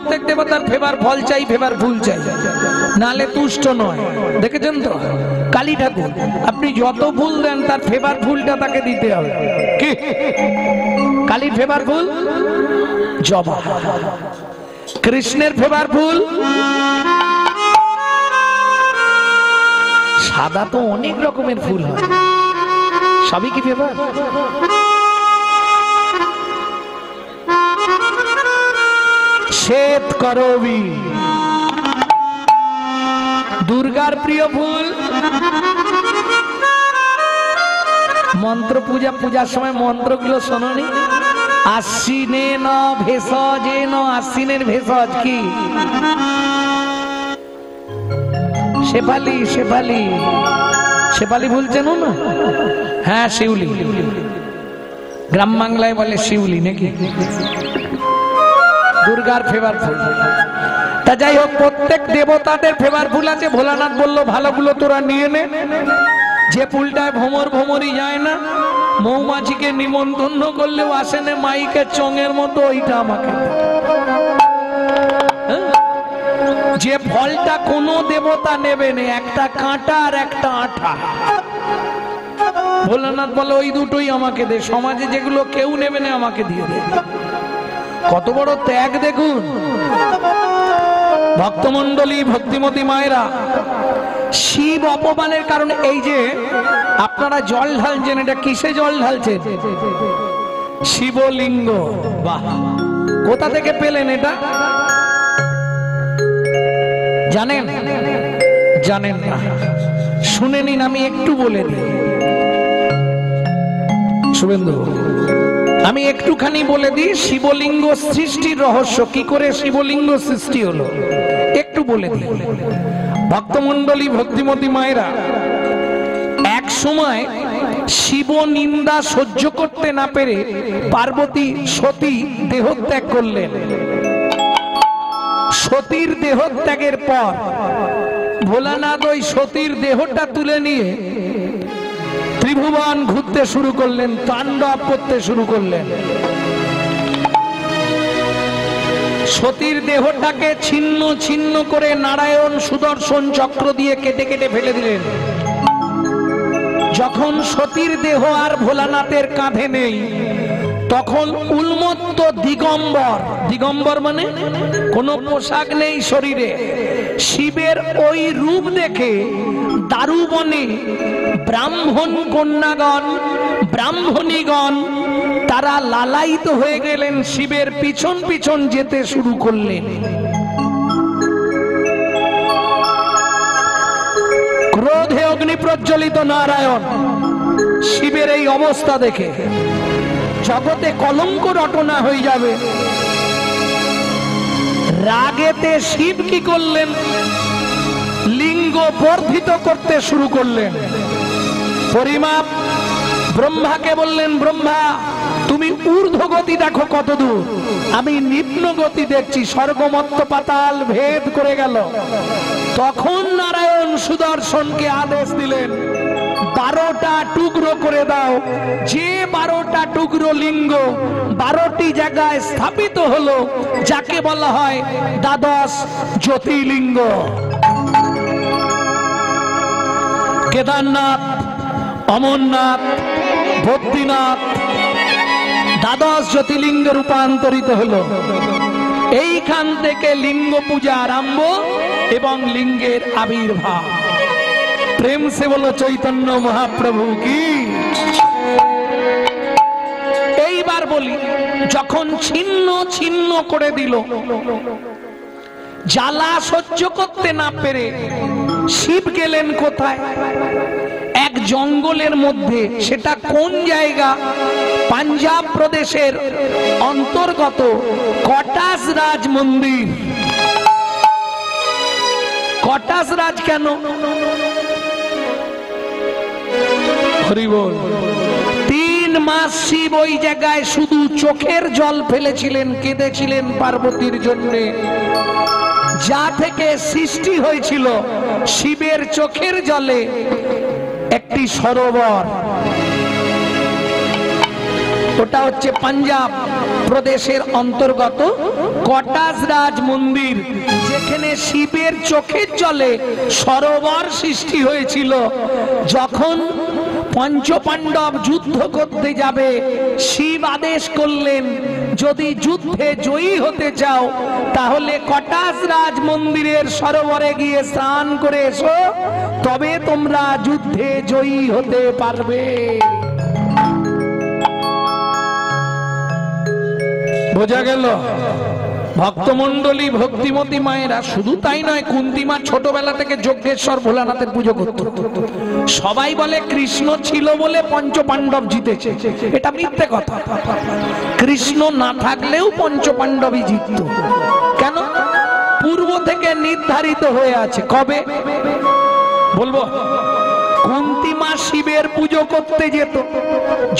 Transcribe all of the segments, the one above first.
প্রত্যেক দেবতার ফেভার ফল চাই, ফেভার ফুল চাই, নালে তুষ্ট নয়। দেখেছেন তো কালী ঠাকুর, আপনি যত ফুল দেন তার ফেভার ফুলটা তাকে দিতে হবে। কি কালীর ফেভার ফুল? জবা। কৃষ্ণের ফেভার ফুল সাদা। তো অনেক রকমের ফুল হয়, সবই কি ফেভার? শ্বেত করবী দুর্গার প্রিয় ফুল। মন্ত্র পূজার সময় মন্ত্রগুলো শোনোনি? আশ্বিনে ন ভেষজে ন, আশ্বিনের ভেষজ কি? শেফালি। শেফালি, শেফালি ফুল চেনো না? হ্যাঁ, শিউলি। গ্রাম বাংলায় বলে শিউলি নাকি? দুর্গার ফেভার ফুল। তা যাই হোক, প্রত্যেক দেবতাদের ফেভার ফুল আছে। ভোলানাথ বললো ভালোগুলো তোরা নিয়ে নে, যে ফুলটায় ভ্রমরই যায় না, মৌমাছিকে নিমন্ত্রণ করলেও আসে না, মাইকের চঙের মতো, ওইটা আমাকে। যে ফলটা কোনো দেবতা নেবে না, একটা কাঁটা আর একটা আঠা, ভোলানাথ বলে ওই দুটোই আমাকে দে। সমাজে যেগুলো কেউ নেবে না আমাকে দিয়ে দে। কত বড় ত্যাগ দেখুন। ভক্তমন্ডলী, ভক্তিমতী মায়েরা, শিব অপমানের কারণে এই যে আপনারা জল ঢালছেন, এটা কিসে জল ঢালছেন? শিবলিঙ্গ। বাহ, কোথা থেকে পেলেন এটা? জানেন? জানেন না? শুনে নিন, আমি একটু বলে দিই। শুভেন্দু, আমি একটুখানি বলে দিই শিবলিঙ্গ সৃষ্টির রহস্য, কি করে শিবলিঙ্গ সৃষ্টি হলো একটু বলে দিই। ভক্তমন্ডলী, ভক্তিমতী মায়েরা, এক সময় শিব নিন্দা সহ্য করতে না পেরে পার্বতী সতী দেহত্যাগ করলেন। সতীর দেহত্যাগের পর ভোলানাথ ওই সতীর দেহটা তুলে নিয়ে ত্রিভুবন ঘুরতে শুরু করলেন, তাণ্ডব করতে শুরু করলেন। সতীর দেহটাকে ছিন্ন ছিন্ন করে নারায়ণ সুদর্শন চক্র দিয়ে কেটে কেটে ফেলে দিলেন। যখন সতীর দেহ আর ভোলানাথের কাঁধে নেই, তখন উন্মত্ত দিগম্বর, দিগম্বর মানে কোনো পোশাক নেই শরীরে, শিবের ওই রূপ দেখে দারুবনে ব্রাহ্মণ কন্যাগণ, ব্রাহ্মণীগণ তারা লালায়িত হয়ে গেলেন, শিবের পিছন পিছন যেতে শুরু করলেন। ক্রোধে অগ্নি প্রজ্বলিত নারায়ণ শিবের এই অবস্থা দেখে জগতে কলঙ্ক রটনা হয়ে যাবে, রাগেতে শিব কি করলেন? লিঙ্গ বর্ধিত করতে শুরু করলেন। পরিমাপ ব্রহ্মাকে বললেন, ব্রহ্মা তুমি ঊর্ধ্ব গতি দেখো কত দূর, আমি নিম্ন গতি দেখছি, স্বর্গমত্ত পাতাল ভেদ করে গেল। তখন নারায়ণ সুদর্শনকে আদেশ দিলেন, 12টা টুকরো করে দাও। যে 12টা টুকরো লিঙ্গ 12টি জায়গায় স্থাপিত হলো, যাকে বলা হয় দ্বাদশ জ্যোতির্লিঙ্গ। কেদারনাথ, অমরনাথ, বদ্রীনাথ দ্বাদশ জ্যোতির্লিঙ্গে রূপান্তরিত হলো। এইখান থেকে লিঙ্গ পূজা আরম্ভ এবং লিঙ্গের আবির্ভাব। প্রেম সে বলো চৈতন্য মহাপ্রভু কি। এইবার বলি, যখন ছিন্ন ছিন্ন করে দিল, জ্বালা সহ্য করতে না পেরে শিব গেলেন কোথায়? এক জঙ্গলের মধ্যে। সেটা কোন জায়গা? পাঞ্জাব প্রদেশের অন্তর্গত কটাস রাজ মন্দির। কটাস রাজ কেন? হরি বল। 3 মাস শিব ওই জায়গায় শুধু চোখের জল ফেলেছিলেন, কেঁদেছিলেন পার্বতীর জন্যে। যা থেকে সৃষ্টি হয়েছিল শিবের চোখের জলে একটি সরোবর। ওটা হচ্ছে পাঞ্জাব প্রদেশের অন্তর্গত কটাসরাজ মন্দির, যেখানে শিবের চোখের জলে সরোবর সৃষ্টি হয়েছিল। যখন পঞ্চপাণ্ডব যুদ্ধ করতে যাবে, শিব আদেশ করলেন, যদি যুদ্ধে জয়ী হতে চাও তাহলে কটাসরাজ মন্দিরের সরোবরে গিয়ে স্নান করে এসো, তবে তোমরা যুদ্ধে জয়ী হতে পারবে। বোঝা গেল? ভক্তমন্ডলী, ভক্তিমতী মায়েরা, শুধু তাই নয়, কুন্তী মা ছোটবেলা থেকে যজ্ঞেশ্বর ভোলানাথের পুজো করত। সবাই বলে কৃষ্ণ ছিল বলে পঞ্চপাণ্ডব জিতেছে, এটা মিথ্যে কথা। কৃষ্ণ না থাকলেও পঞ্চপাণ্ডবই জিতত। কেন? পূর্ব থেকে নির্ধারিত হয়ে আছে। কবে বলবো? কুন্তী মা শিবের পুজো করতে যেত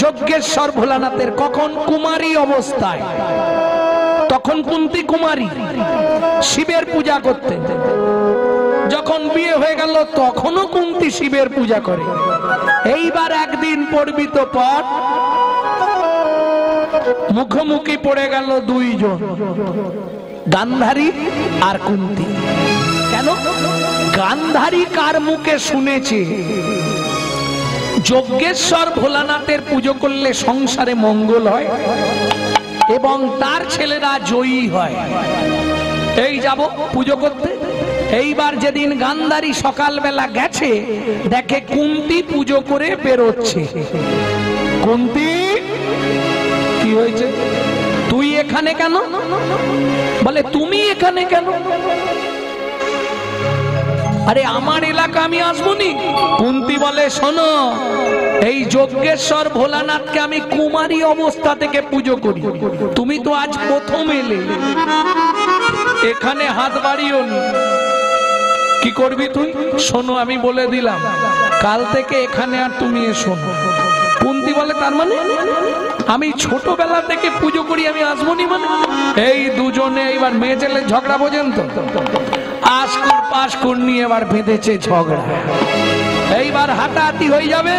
যজ্ঞেশ্বর ভোলানাথের, কখন? কুমারী অবস্থায়। তখন কুন্তী কুমারী, শিবের পূজা করতে। যখন বিয়ে হয়ে গেল তখনও কুন্তী শিবের পূজা করে। এইবার একদিন পর্বিত পর মুখোমুখি পড়ে গেল দুইজন, গান্ধারী আর কুন্তী। কেন? গান্ধারী কার মুখে শুনেছে যজ্ঞেশ্বর ভোলানাথের পুজো করলে সংসারে মঙ্গল হয় এবং তার ছেলেরা জয়ী হয়। এই যাব পুজো করতে। এইবার যেদিন গান্ধারী সকালবেলা গেছে, দেখে কুন্তী পুজো করে বেরোচ্ছে। কুন্তী, কি হয়েছে? তুই এখানে কেন? বলে তুমি এখানে কেন? আরে আমার এলাকা, আমি আসবো নি। কুন্তী বলে, শোনো, এই যজ্ঞেশ্বর ভোলানাথকে আমি কুমারী অবস্থা থেকে পুজো করি, তুমি তো আজ প্রথম এলে, এখানে হাত বাড়িও নি। কি করবি তুই? শোনো, আমি বলে দিলাম, কাল থেকে এখানে আর তুমি এসো না। কুন্তী বলে, তার মানে? আমি ছোটবেলা থেকে পুজো করি, আমি আসবো নি মানে? এই দুজনে এইবার মেয়ে ছেলে ঝগড়া, বোঝেন তো? আশকুর পাশকুর নিয়ে এবার বেঁধেছে ঝগড়া। এইবার হাতাহাতি হয়ে যাবে।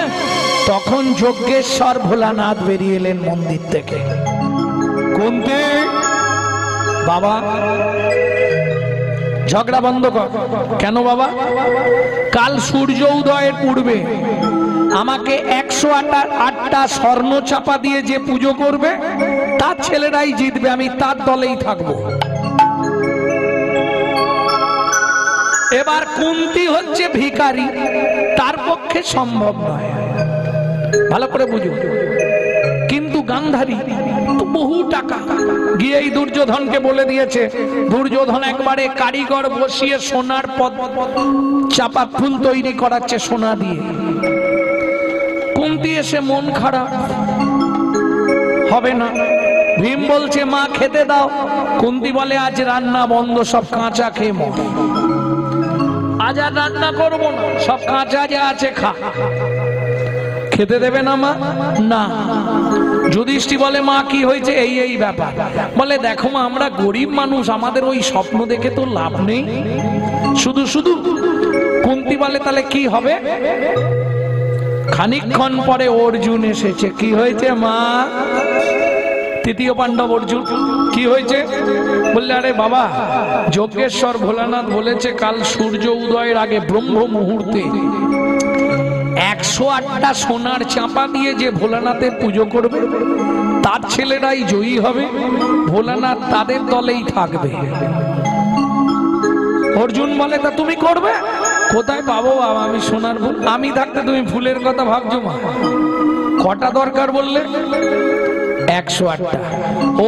তখন যজ্ঞেশ্বর ভোলানাথ বেরিয়ে এলেন মন্দির থেকে। কুন্তী, বাবা ঝগড়া বন্ধ কর। কেন বাবা? কাল সূর্য উদয়ের পূর্বে আমাকে 108টা স্বর্ণ চাপা দিয়ে যে পুজো করবে তার ছেলেরাই জিতবে, আমি তার দলেই থাকবো। এবার কুন্তী হচ্ছে ভিখারি, তার পক্ষে সম্ভব নয়, ভালো করে বুঝুন। কিন্তু গান্ধারী তো বহু টাকা, গিয়ে এই দুর্যোধনকে বলে দিয়েছে। দুর্যোধন একবারে কারিগর বসিয়ে সোনার পদ চাপা ফুল তৈরি করাচ্ছে সোনা দিয়ে। কুন্তী এসে মন খারাপ, হবে না। ভীম বলছে, মা খেতে দাও। কুন্তী বলে, আজ রান্না বন্ধ, সব কাঁচা খেয়ে মর। আজ আর রান্না করবো না, সব কাঁচা যা আছে খা। খেতে দেবে না মা? না। যুধিষ্ঠির বলে, মা কি হয়েছে? এই এই ব্যাপার। বলে, দেখো মা, আমরা গরিব মানুষ, আমাদের ওই স্বপ্ন দেখে তো লাভ নেই, শুধু শুধু। কুন্তী বলে, তাহলে কি হবে? খানিকক্ষণ পরে অর্জুন এসেছে। কি হয়েছে মা? তৃতীয় পাণ্ডব অর্জুন। কি হয়েছে? বললে, আরে বাবা, যজ্ঞেশ্বর ভোলানাথ বলেছে কাল সূর্য উদয়ের আগে ব্রহ্ম মুহূর্তে 108টা সোনার চাপা দিয়ে যে ভোলানাথের পুজো করবে তার ছেলেরাই জয়ী হবে, ভোলানাথ তাদের দলেই থাকবে। অর্জুন বলে, তা তুমি করবে? কোথায় পাবো বাবা আমি সোনার ফুল? আমি থাকতে তুমি ফুলের কথা ভাবছো মা? কটা দরকার বললে? 108টা।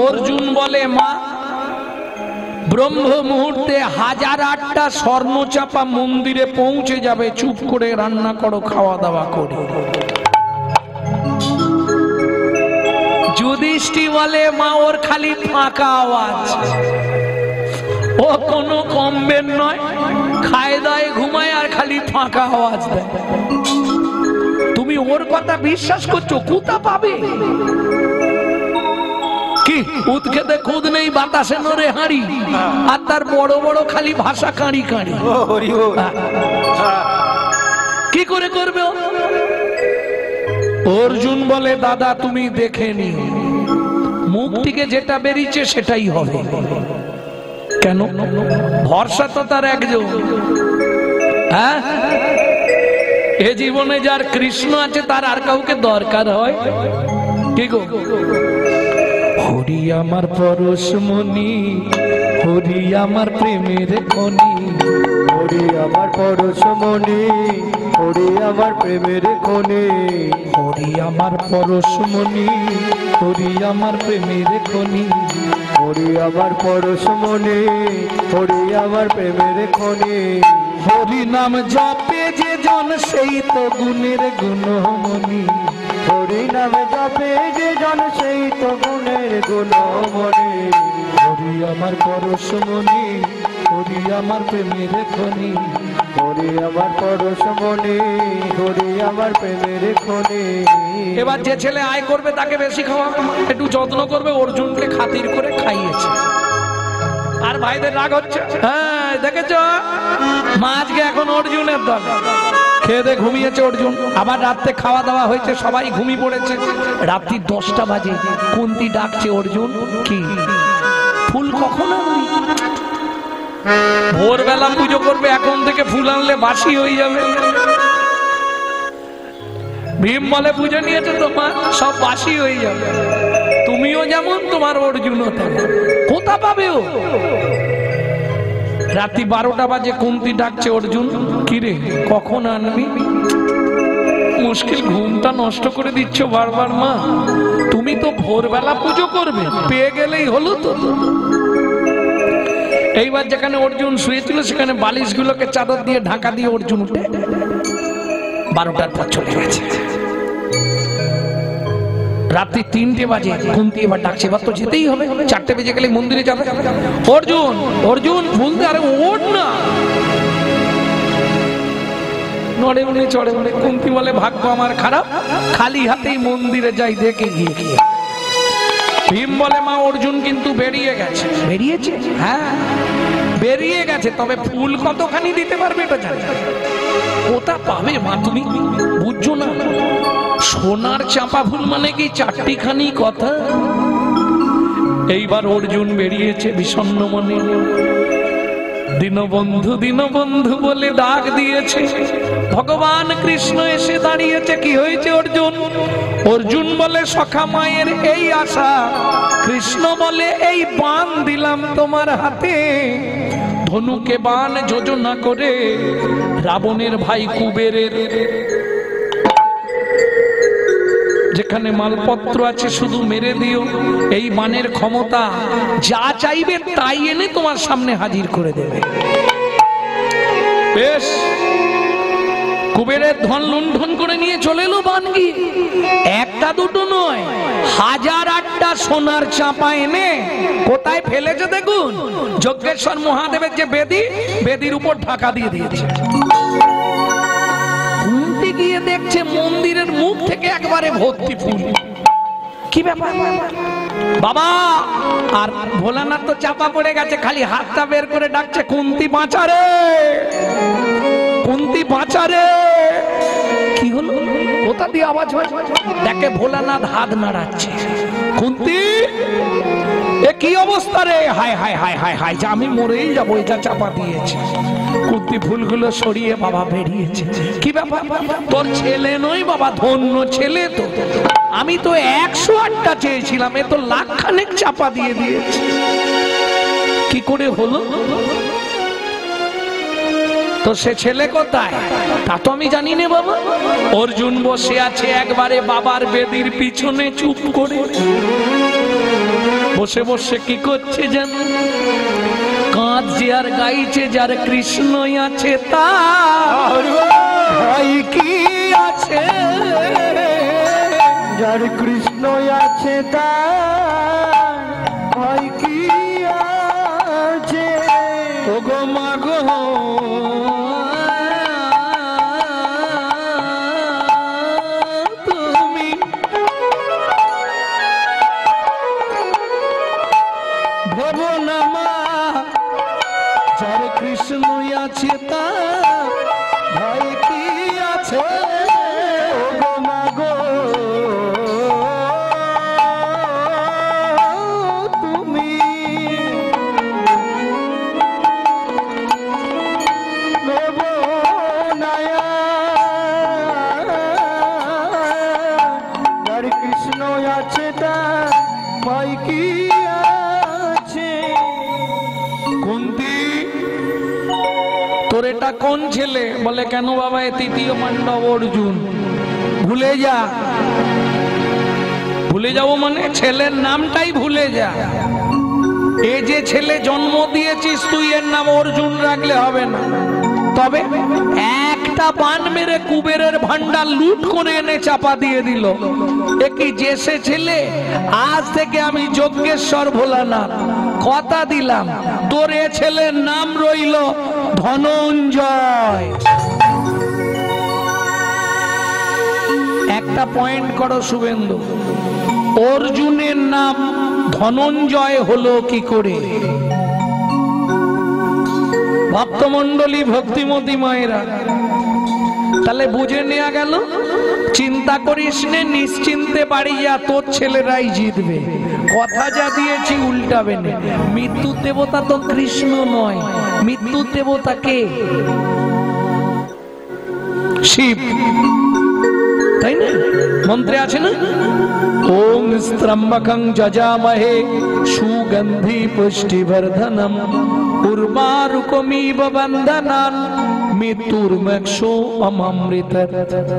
অর্জুন বলে, মা, ব্রহ্ম মুহূর্তে 1008টা স্বর্ণ চাপা মন্দিরে পৌঁছে যাবে, চুপ করে রান্না করো, খাওয়া দাওয়া করো। যুধিষ্ঠির বলে, মা, ওর খালি ফাঁকা আওয়াজ, ও কোনো কমবেন নয়, খায় দায় ঘুমায় আর খালি ফাঁকা আওয়াজ দেয়। তুমি ওর কথা বিশ্বাস করছো? কোথা পাবে? কি উৎখেতে খুদ নেই, বাতাসে নড়ে হাঁড়ি, আর তার বড় বড় খালি ভাষা কাঁড়ি কাঁড়ি। কি করে করবে? অর্জুন বলে, দাদা তুমি দেখে নিও, মুখ থেকে যেটা বেরিয়েছে সেটাই হবে। কেন? ভরসা তো তার একজন। হ্যাঁ, এ জীবনে যার কৃষ্ণ আছে তার আর কাউকে দরকার হয় কি গো? হরি আমার পরশমণি, হরি আমার প্রেমের খনি, হরি আমার পরশমণি, হরি আমার প্রেমের খনি, হরি আমার পরশমণি, হরি আমার প্রেমের খনি, হরি আমার পরশমণি, হরি আমার প্রেমের খনি। হরি নাম জপে যে জন সেই তো গুণের গুণমণি, হরি নামে জপে যে জন সেই তো গুণের গুণমণি। হরি আমার পরশমণি, হরি আমার প্রেমের খনি, হরি আমার পরশমণি, হরি আমার প্রেমের খনি। এবার যে ছেলে আয় করবে তাকে বেশি খাওয়া, একটু যত্ন করবে, অর্জুনকে খাতির করে খাইয়েছে। আর ভাইদের রাগ হচ্ছে, হ্যাঁ দেখেছ মা আজকে এখন অর্জুনের দল, খেয়ে দিয়ে ঘুমিয়েছে অর্জুন। আবার রাত্রে খাওয়া দাওয়া হয়েছে, সবাই ঘুমিয়ে পড়েছে। রাত্রি 10টা বাজে কুন্তি ডাকছে, অর্জুন কি ফুল কখন আনবি? ভোরবেলা পুজো করবে, এখন থেকে ফুল আনলে বাসি হয়ে যাবে। ভীম বলে পুজো নিয়েছে তোমার, সব বাসি হয়ে যাবে। তুমিও যেমন, তোমার অর্জুনও তেমন। কোথা পাবে ও? রাত্রি 12টা বাজে কুন্তি ডাকছে, অর্জুন কিরে কখন আনবি? মুশকিল, ঘুমটা নষ্ট করে দিচ্ছ বারবার মা। তুমি তো ভোরবেলা পুজো করবে, পেয়ে গেলেই হলো তো। এইবার যেখানে অর্জুন শুয়েছিল সেখানে বালিশগুলোকে চাদর দিয়ে ঢাকা দিয়ে অর্জুন উঠে 12টার পর চলে গেছে। রাত্রি 3টে বাজে কুন্তি এবার ডাকছে, এবার তো যেতেই হবে, 4টে বেজে গেলে মন্দিরে যাবে। অর্জুন, অর্জুন বলতে, আরে ওঠ না। নড়ে উনি চড়ে উনি। কুন্তি বলে ভাগ্য আমার খারাপ, খালি হাতেই মন্দিরে যাই, দেখে গিয়ে গিয়ে। ভীম বলে মা অর্জুন কিন্তু বেরিয়ে গেছে। বেরিয়েছে? হ্যাঁ বেরিয়ে গেছে, তবে ফুল কতখানি দিতে পারবে এটা জানি। কোথা পাবে মা তুমি বুঝছো না? সোনার চাপা ফুল মানে কি 4টিখানি কথা। এইবার অর্জুন বেরিয়েছে বিষণ্ণ মনে। দীনবন্ধু দীনবন্ধু বলে ডাক দিয়েছে, ভগবান কৃষ্ণ এসে দাঁড়িয়েছে। কি হয়েছে অর্জুন? অর্জুন বলে সখা মায়ের এই আশা। কৃষ্ণ বলে এই বাণ দিলাম তোমার হাতে, ধনুকে বাণ যোজনা করে রাবণের ভাই কুবেরের যেখানে মালপত্র আছে শুধু মেরে দিও। এই বাণের ক্ষমতা যা চাইবে তাই এনে তোমার সামনে হাজির করে দেবে। বেশ, কুবেরের ধন লুণ্ঠন করে নিয়ে চলে এলো বানগি। একটা দুটো নয়, 1008টা সোনার চাপা এনে কোথায় ফেলেছে দেখুন, যজ্ঞেশ্বর মহাদেবের যে বেদি, বেদির উপর ঢাকা দিয়ে দিয়েছে। গিয়ে দেখছে মন্দিরের মুখ থেকে একবারে ভর্তি ফুল। কি ব্যাপার বাবা? আর ভোলানাথ তো চাপা পড়ে গেছে, খালি হাতটা বের করে ডাকছে, কুন্তি বাঁচারে, কুন্তি বাঁচারে। কি হলো? কোথা দিয়ে আওয়াজ হয়? দেখে ভোলানাথ হাত নাড়াচ্ছে। কুন্তি এ কি অবস্থা রে? হায় হায় হায় হায় হায়, যে আমি মরেই যাবো, এটা চাপা দিয়েছে। কুন্তি ফুলগুলো সরিয়ে বাবা বেরিয়েছে। কি ব্যাপার? তোর ছেলে নয় বাবা, ধন্য ছেলে তো। আমি তো 108টা চেয়েছিলাম, এ তো লাখখানেক চাপা দিয়ে দিয়েছে। কি করে হলো? তো সে ছেলে কোথায় তা তো আমি জানি না বাবা। অর্জুন বসে আছে একবারে বাবার বেদির পিছনে চুপ করে, বসে বসে কি করছে জানো? কাঁদছে আর গাইছে, যার কৃষ্ণ আছে তার ভাই কি আছে, যার কৃষ্ণ আছে তার ভাই কি আছে। ওগো মা গো তুমি ভেবো না মা, যার কৃষ্ণ আছে তার ভাই কি আছে। ওগো মা গো নায়া যার কৃষ্ণ আছে তার ভয় কি আছে? কুন্তি, তোর এটা কোন ছেলে? বলে কেন বাবা, এ তৃতীয় পাণ্ডব অর্জুন। ভুলে যা। ভুলে যাবো মানে ছেলের নামটাই ভুলে যা। এ যে ছেলে জন্ম দিয়েছিস তুই, এর নাম অর্জুন রাখলে হবে না। তবে একটা বান মেরে কুবেরের ভান্ডার লুট করে এনে চাপা দিয়ে দিল। একই যে সে ছেলে, আজ থেকে আমি যজ্ঞেশ্বর ভোলানাথ কথা দিলাম, তোর এ ছেলের নাম রইল ধনঞ্জয়। একটা পয়েন্ট করো শুভেন্দু, অর্জুনের নাম ধনঞ্জয় হলো কি করে? ভক্তমণ্ডলী, ভক্তিমতী মায়েরা, তাহলে বুঝে নেওয়া গেল। চিন্তা করিস নে, নিশ্চিন্তে বাড়ি যা, তোর ছেলেরাই জিতবে। কথা যা দিয়েছি উল্টাবে না। মৃত্যুর দেবতা তো কৃষ্ণ নয়, মৃত্যুর দেবতা কে? শিব, তাই না? মন্ত্রে আছে না, ওম স্ত্রম্বকং যজামহে সুগন্ধি পুষ্টিবর্ধনম উর্বারুকমিব বন্ধনান মৃত্যুর্মক্ষো অমৃত।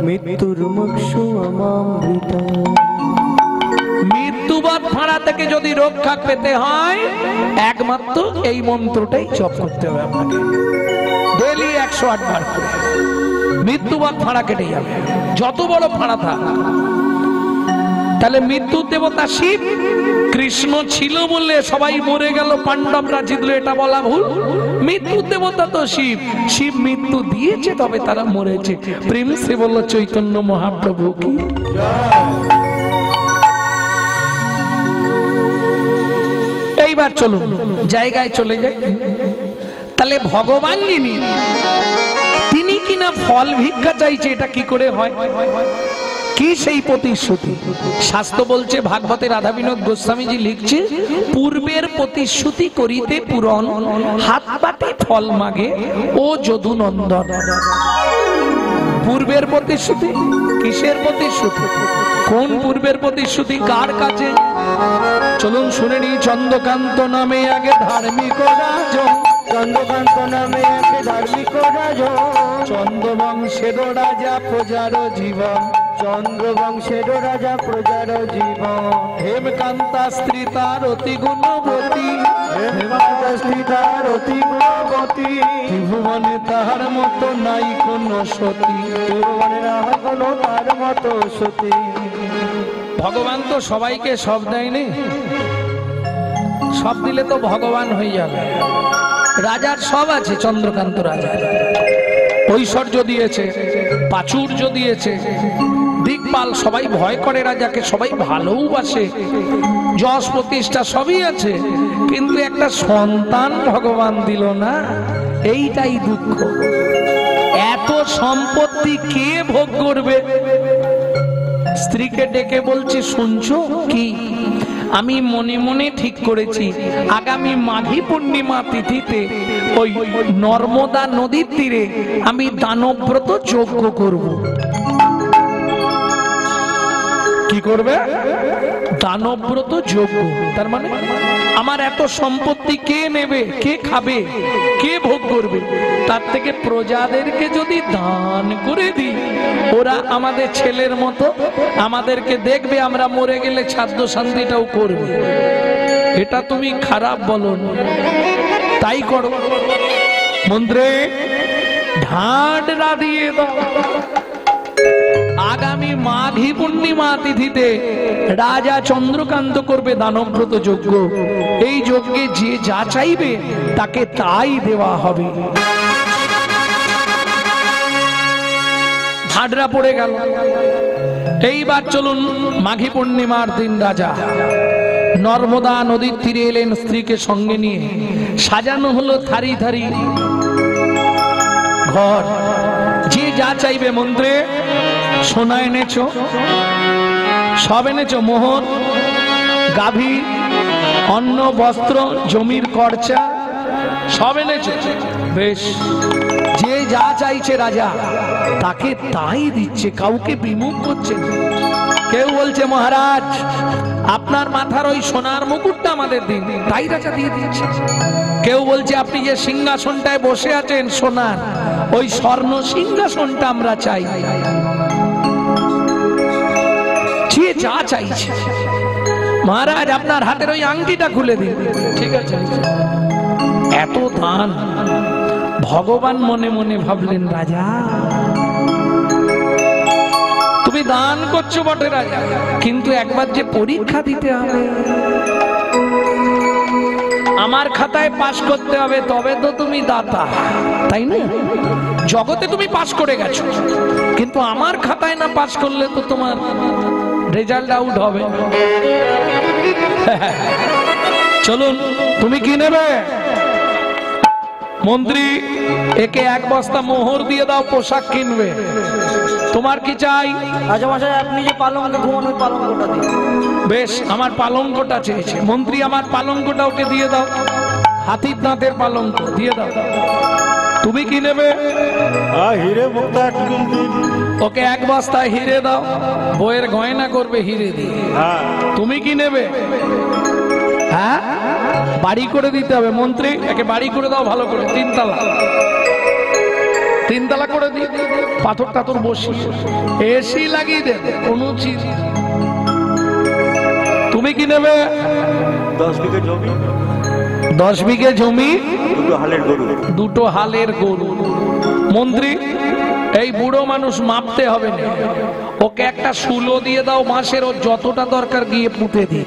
মৃত্যুর্মুক্ষু অমৃত। মৃত্যুবৎ ফাঁড়া থেকে যদি রক্ষা পেতে হয়, একমাত্র এই মন্ত্রটাই জপ করতে হবে আপনাকে, ডেইলি 108 বার করে। মৃত্যুবৎ ফাঁড়া কেটে যাবে, যত বড় ফাঁড়া থাক। তাহলে মৃত্যুর দেবতা শিব। কৃষ্ণ ছিল বলে সবাই মরে গেল, পাণ্ডবরা জিতলো, এটা বলা ভুল। মৃত্যুর দেবতা তো শিব। শিব মৃত্যু দিয়েছে, তবে তারা মরেছে। প্রেম সে বলল চৈতন্য মহাপ্রভু কি। এইবার চলুন জায়গায় চলে যাই। তাহলে ভগবান যিনি, তিনি কিনা ফল ভিক্ষা চাইছে, এটা কি করে হয়? কি সেই প্রতিশ্রুতি? শাস্ত্র বলছে, ভাগবতে রাধা বিনোদ গোস্বামীজি লিখছে, পূর্বের প্রতিশ্রুতি করিতে পূরণ, হাত বাটে ফল মাগে ও যদু নন্দন। পূর্বের প্রতিশ্রুতি, কিসের প্রতিশ্রুতি? কোন পূর্বের প্রতিশ্রুতি, কার কাছে? চলুন শুনে নি। চন্দ্রকান্ত নামে আগে ধার্মিক রাজন, চন্দ্রকান্ত নামে এক ধার্মিক রাজন, চন্দ্রবংশের রাজা প্রজার জীবন, চন্দ্রবংশের রাজা প্রজার জীবন, হেমকান্তা স্ত্রী তার অতি গুণবতী, হেমকান্ত স্ত্রী তার অতি গুণবতী, ত্রিভুবনে তাহার মতো নাই কোনো সতী, ত্রিভুবনে নাহি কোনো তার মতো সতী। ভগবান তো সবাইকে সব দেয়নি, সব দিলে তো ভগবান হয়ে যাবে। রাজার সব আছে, চন্দ্রকান্ত রাজা ঐশ্বর্য দিয়েছে, প্রাচুর্য দিয়েছে, দিকপাল, সবাই ভয় করে রাজাকে, সবাই ভালোবাসে, যশ প্রতিষ্ঠা সবই আছে, কিন্তু একটা সন্তান ভগবান দিল না, এইটাই দুঃখ। এত সম্পত্তি কে ভোগ করবে? স্ত্রীকে ডেকে বলছে, শুনছো কি? আমি মনে মনে ঠিক করেছি, আগামী মাঘী পূর্ণিমা তিথিতে ওই নর্মদা নদীর তীরে আমি দানব্রত যজ্ঞ করব। কি করবে? দানব্রত যজ্ঞ। তার মানে আমার এত সম্পত্তি কে নেবে, কে খাবে, কে ভোগ করবে? তার থেকে প্রজাদেরকে যদি দান করে দিই, ওরা আমাদের ছেলের মতো আমাদেরকে দেখবে, আমরা মরে গেলে ছাদ্য শান্তিটাও করবে। এটা তুমি খারাপ বলো না, তাই করো। মন্ত্রে ঢাডরা দিয়ে দাও। আগামী মাঘী পূর্ণিমা তিথিতে রাজা চন্দ্রকান্ত করবে দানব্রত যজ্ঞ। এই যজ্ঞে যে যা চাইবে তাকে তাই দেওয়া হবে। ঢাডরা পড়ে গেল। এইবার চলুন, মাঘী পূর্ণিমার দিন রাজা নর্মদা নদীর তীরে এলেন, স্ত্রীকে সঙ্গে নিয়ে। সাজানো হলো থারি থারি ঘর, যে যা চাইবে। মন্ত্রে সোনা এনেছো, সব এনেছো, মোহর, গাভী, অন্ন, বস্ত্র, জমির খরচা সব এনেছো। বেশ, যে যা চাইছে রাজা তাকে তাই দিচ্ছে, কাউকে বিমুখ করছে না। কেউ বলছে মহারাজ আপনার মাথার ওই সোনার মুকুটটা আমাদের দিন, তাই রাজা দিয়ে দিচ্ছে। কেউ বলছে আপনি যে সিংহাসনটায় বসে আছেন সোনার, ওই স্বর্ণ সিংহাসনটা আমরা চাই। যে যা চাইছে, মহারাজ আপনার হাতের ওই আংটিটা খুলে দিন, ঠিক আছে। এত দান। ভগবান মনে মনে ভাবলেন রাজা তুমি দান করছো বটে রাজা, কিন্তু একবার যে পরীক্ষা দিতে হবে, আমার খাতায় পাশ করতে হবে, তবে তো তুমি দাতা, তাই না? জগতে তুমি পাশ করে গেছো, কিন্তু আমার খাতায় না পাশ করলে তো তোমার রেজাল্ট আউট হবে। চলুন, তুমি কি নেবে? মন্ত্রী, একে এক বস্তা মোহর দিয়ে দাও, পোশাক কিনবে। তোমার কি চাই? রাজামশাই আপনি যে পালঙ্কে ঘুমান ওই পালঙ্কটা দিন। বেশ, আমার পালঙ্কটা চেয়েছে। মন্ত্রী আমার পালঙ্কটা ওকে দিয়ে দাও, হাতির দাঁতের পালঙ্ক দিয়ে দাও। তুমি কি নেবে? হিরে মুক্তা দিন। ওকে এক বস্তা হিরে দাও, বইয়ের গয়না করবে হিরে দিয়ে। তুমি কি নেবে? হ্যাঁ, বাড়ি করে দিতে হবে। মন্ত্রী, একে বাড়ি করে দাও ভালো করে, তিনতলা, তিনতলা করে দিই, পাথর টাথর বসি, এসি লাগিয়ে দেন, কোনো চিজ। তুমি কি নেবে? 10 বিঘে জমি। 10 বিঘে জমি, 2 হালের গরু। 2 হালের গরু। মন্ত্রী, এই বুড়ো মানুষ মাপতে হবে না, ওকে একটা শুলো দিয়ে দাও, মাসের ওর যতটা দরকার গিয়ে পুঁতে দিই।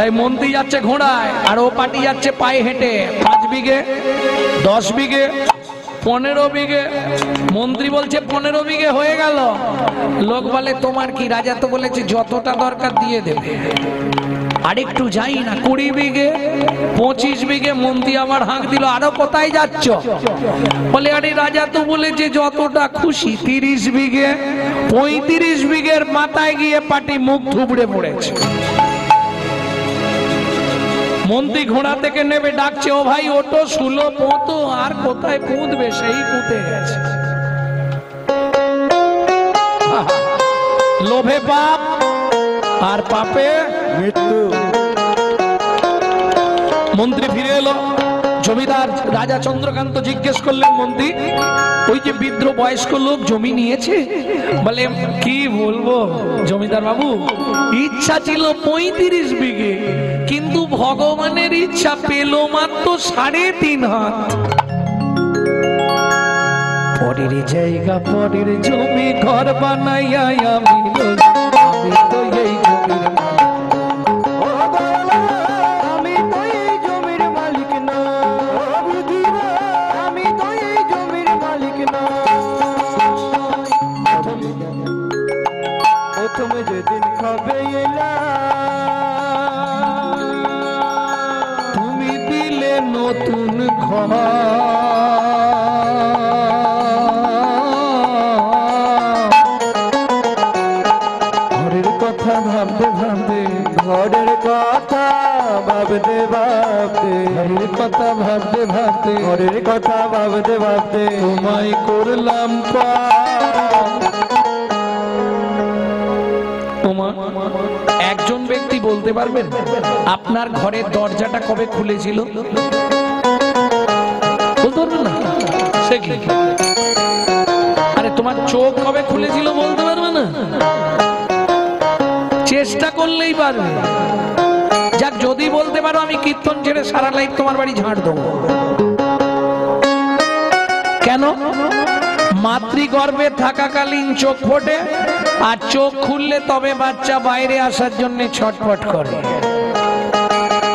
এই মন্ত্রী যাচ্ছে ঘোড়ায়, আর ও পাটি যাচ্ছে পায়ে হেঁটে। 5 বিঘে, 10 বিঘে, 15 বিঘে। মন্ত্রী বলছে 15 বিঘে হয়ে গেল। লোক বলে তোমার কি? রাজা তো বলেছে যতটা দরকার দিয়ে দেবে। আরেকটু যাই না, 20 বিঘে, 25 বিঘে। মন্ত্রী আমার হাঁক দিল, আরো কোথায় যাচ্ছ? বলে আরে রাজা তো বলেছে যতটা খুশি। 30 বিঘে, 35 বিঘের মাথায় গিয়ে পাটি মুখ থুবড়ে পড়েছে। মন্ত্রী ঘোড়া থেকে নেবে, ডাকছে ও ভাই ওটো, শুলো পোঁতো। আর কোথায় পুঁতবে, সেই পুঁতে গেছে। লোভে পাপ, আর পাপে মৃত্যু। মন্ত্রী ফিরে এলো। জমিদার রাজা চন্দ্রকান্ত জিজ্ঞেস করলেন, মন্ত্রী ওই যে বৃদ্ধ বয়স্ক লোক জমি নিয়েছে? বলে কি বলবো জমিদার বাবু, ইচ্ছা ছিল 35 বিঘে, কিন্তু ভগবানের ইচ্ছা পেল মাত্র 3.5 হাত। পরের জায়গা পরের জমি ঘর বানাইয়া আমি তো এই জমির তুমি দিলে নতুন ঘর, ঘরের কথা ভাবতে ভাবতে, ঘরের কথা ভাবতে ভাবতে, ঘরের কথা ভাবতে ভাবতে, ঘরের কথা ভাবতে ভাবতে তোমায় করলাম পা। একজন ব্যক্তি বলতে পারবেন আপনার ঘরের দরজাটা কবে খুলেছিল? বলতে পারবেন না? সে কি? আরে তোমার চোখ কবে খুলেছিল বলতে পারবে না? চেষ্টা করলেই পারবে। যাক, যদি বলতে পারো আমি কীর্তন ছেড়ে সারা লাইফ তোমার বাড়ি ঝাড় দেবো। কেন? মাতৃগর্ভে থাকাকালীন চোখ ফোটে, আর চোখ খুললে তবে বাচ্চা বাইরে আসার জন্য ছটফট করে।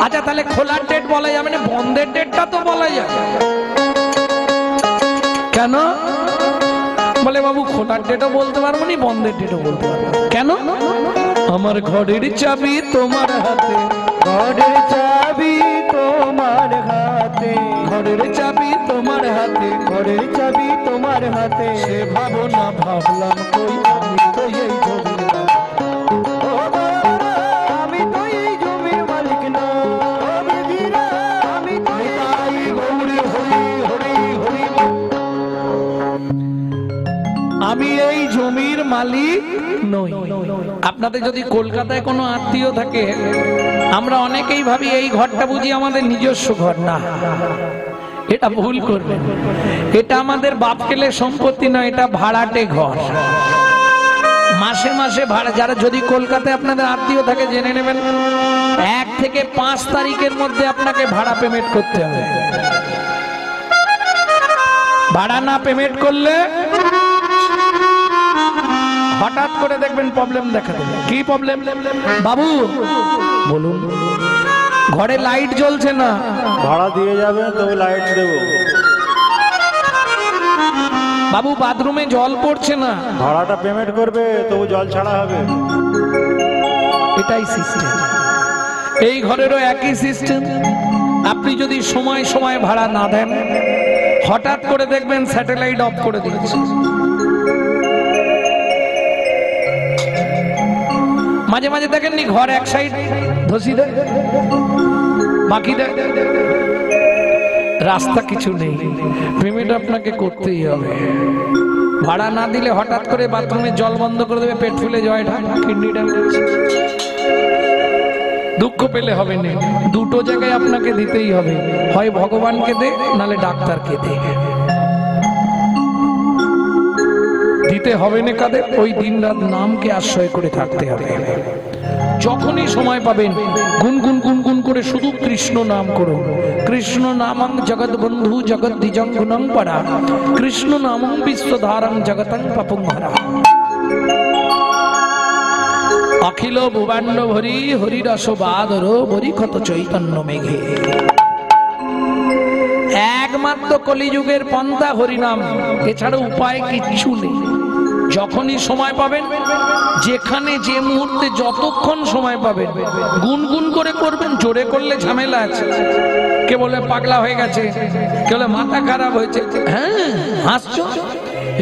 আচ্ছা, তাহলে খোলার ডেট বলা যাবে না, বন্ধের ডেটটা তো বলা যাবে। কেন? বলে বাবু খোলার ডেটও বলতে পারবো না, বন্ধের ডেটও বলতে পারবো। কেন? আমার ঘরের চাবি তোমার হাতে, ঘরের চাবি তোমার হাতে, ঘরের চাবি তোমার হাতে, ঘরের চাবি তোমার হাতে। সে ভাবনা ভাবলাম কই, আমি তো এই জমির মালিক। আমি তো এই জমির মালিক না, আমি তো এই গৌরী আমি এই জমির মালিক নই। আপনাদের যদি কলকাতায় কোনো আত্মীয় থাকে, আমরা অনেকেই ভাবি এই ঘরটা বুঝি আমাদের নিজস্ব ঘর। না, এটা ভুল করবেন। এটা আমাদের বাপ কেলে সম্পত্তি নয়, এটা ভাড়াটে ঘর। মাসে মাসে ভাড়া, যারা যদি কলকাতায় আপনাদের আত্মীয় থাকে জেনে নেবেন, 1 থেকে 5 তারিখের মধ্যে আপনাকে ভাড়া পেমেন্ট করতে হবে। ভাড়া না পেমেন্ট করলে হঠাৎ করে দেখবেন প্রবলেম দেখা দেবে। কি প্রবলেম? বাবু বলুন, ঘরে লাইট জ্বলছে না, ভাড়া দিয়ে যাবে তবে লাইট দেবো। বাবু বাথরুমে জল পড়ছে না, ভাড়াটা পেমেন্ট করবে তবু জল ছাড়া হবে। এটাই সিস্টেম। এই ঘরেরও একই সিস্টেম। আপনি যদি সময় সময় ভাড়া না দেন, হঠাৎ করে দেখবেন স্যাটেলাইট অফ করে দিয়েছে। মাঝে মাঝে দেখেননি ঘর এক সাইড ধসি দেয়, বাকি দেয়, রাস্তা কিছু নেই, পেমেন্ট আপনাকে করতেই হবে। ভাড়া না দিলে হঠাৎ করে বাথরুমে জল বন্ধ করে দেবে, পেট ফুলে জয় ঢাক, কিডনি ড্যামেজ। দুঃখ পেলে হবে না, দুটো জায়গায় আপনাকে দিতেই হবে, হয় ভগবানকে দে নালে ডাক্তারকে দে। দিতে হবে না কাদের? ওই দিন রাত নামকে আশ্রয় করে থাকতে হবে। যখনই সময় পাবেন গুনগুন গুনগুন করে শুধু কৃষ্ণ নাম করুন। কৃষ্ণ নামং জগৎ বন্ধু জগৎ দ্বিজং গুণং পরা, কৃষ্ণ নামং বিশ্বধারং জগতং পাপং হরা। অখিল ভুবান্ড ভরি হরিরস বাদর বরি ক্ষত চৈতন্য মেঘে। একমাত্র কলিযুগের পন্থা হরিনাম, এছাড়া উপায় কিচ্ছু নেই। যখনই সময় পাবেন, যেখানে যে মুহূর্তে যতক্ষণ সময় পাবেন, গুনগুন করে করবেন। জোরে করলে ঝামেলা আছে। কে বলে পাগলা হয়ে গেছে, কে বলে মাথা খারাপ হয়েছে। হ্যাঁ, হাসছো?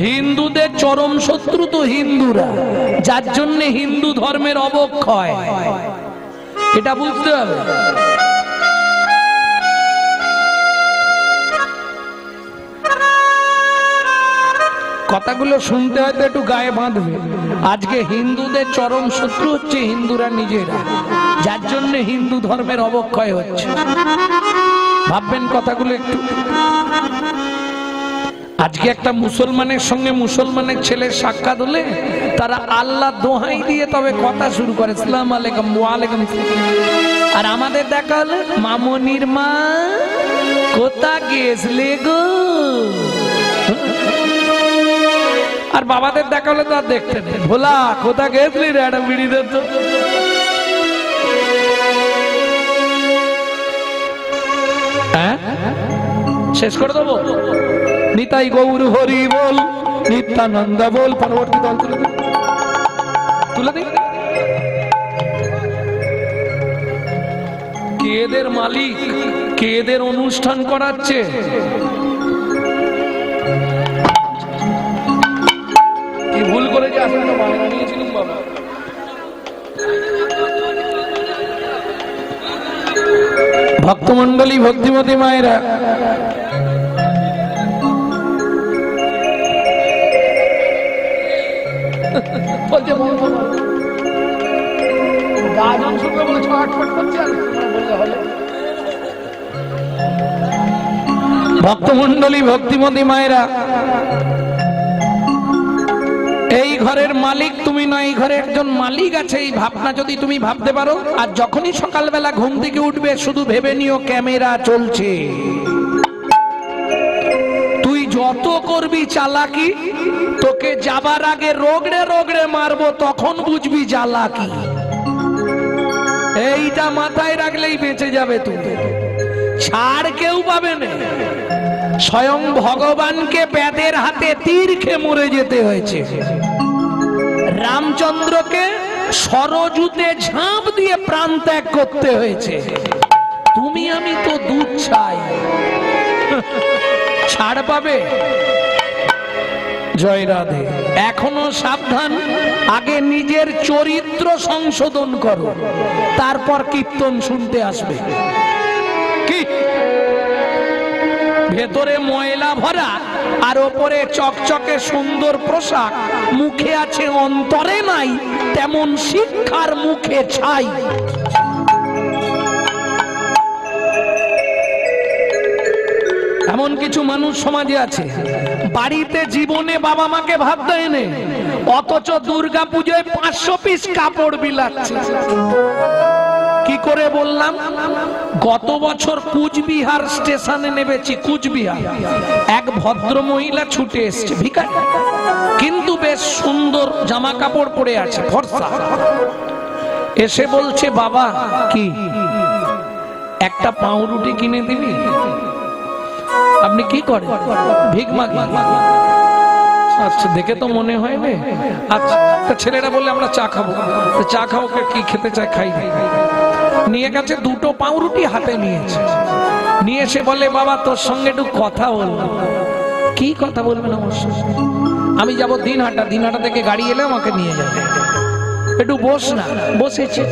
হিন্দুদের চরম শত্রু তো হিন্দুরা, যার জন্য হিন্দু ধর্মের অবক্ষয়, এটা বুঝতে হবে। কথাগুলো শুনতে হয়তো একটু গায়ে বাঁধবে। আজকে হিন্দুদের চরম শত্রু হচ্ছে হিন্দুরা নিজেরা, যার জন্য হিন্দু ধর্মের অবক্ষয় হচ্ছে। ভাববেন কথাগুলো একটু। আজকে একটা মুসলমানের সঙ্গে মুসলমানের ছেলের সাক্ষাৎ হলে তারা আল্লাহ দোহাই দিয়ে তবে কথা শুরু করে, আসসালামু আলাইকুম, ওয়া আলাইকুম আসসালাম। আর আমাদের দেখা হলে মামনির মা কোথা গেছলে গো, আর বাবাদের দেখা হলে তো আর দেখতে নেই। ভোলা কোথা গেছলি রে, একটা বিড়ি দে তো। হ্যাঁ, শেষ করে দেবো। নিতাই গৌর হরি বল, নিত্যানন্দ বল। পরবর্তী দল তুলে দিন, তুলে দিন। কে এদের মালিক, কে এদের অনুষ্ঠান করাচ্ছে? কি ভুল করে যে আসলে বাংলা নিয়েছিলাম বাবা। ভক্তমন্ডলী, ভক্তিমতী মায়েরা, ভক্তমন্ডলী, ভক্তিমতী মায়েরা, এই ঘরের মালিক তুমি নয়, এই ঘরে একজন মালিক আছে। এই ভাবনা যদি তুমি ভাবতে পারো, আর যখনই সকালবেলা ঘুম থেকে উঠবে শুধু ভেবে নিও ক্যামেরা চলছে। তুই যত করবি চালাকি, তোকে যাবার আগে রোগড়ে রোগড়ে মারবো, তখন বুঝবি জ্বালাকি। এইটা মাথায় রাখলেই বেঁচে যাবে তুমি, ছাড় কেউ পাবে না। স্বয়ং ভগবানকে ব্যাদের হাতে তীর খেয়ে মরে যেতে হয়েছে, রামচন্দ্রকে সরজুতে ঝাঁপ দিয়ে প্রাণ ত্যাগ করতে হয়েছে। তুমি আমি তো দুধ চাই, ছাড় পাবে? জয় রাধে। এখনো সাবধান, আগে নিজের চরিত্র সংশোধন করো, তারপর কীর্তন শুনতে আসবে। কি ভেতরে ময়লা ভরা আর ওপরে চকচকে সুন্দর পোশাক, মুখে আছে অন্তরে নাই, তেমন শিক্ষার মুখে ছাই। এমন কিছু মানুষ সমাজে আছে, বাড়িতে জীবনে বাবা মাকে ভাত দেয় না, অথচ দুর্গা পুজোয় 500 পিস কাপড় বিলাচ্ছে। কি করে বললাম? গত বছর কুচবিহার স্টেশনে নেমেছি, কুচবিহার, এক ভদ্র মহিলা ছুটে এসছে, ভিখারি, কিন্তু বেশ সুন্দর জামা কাপড় পরে আছে, ফর্সা। এসে বলছে, বাবা কি একটা পাউরুটি কিনে দিবি? আপনি কি করেন? ভিক মাগি। আচ্ছা, দেখে তো মনে হয় না। আচ্ছা, ছেলেরা বললে আমরা চা খাবো। চা খাও, কি খেতে চায় খাই। নিয়ে গেছে, দুটো পাউরুটি হাতে নিয়েছে, নিয়ে এসে বলে, বাবা তোর সঙ্গে একটু কথা বলবো। কি কথা বলবেন? অবশ্যই, আমি যাবো দিনহাটা, দিনহাটা থেকে গাড়ি এলে আমাকে নিয়ে যাবে, একটু বস না। বসেছে।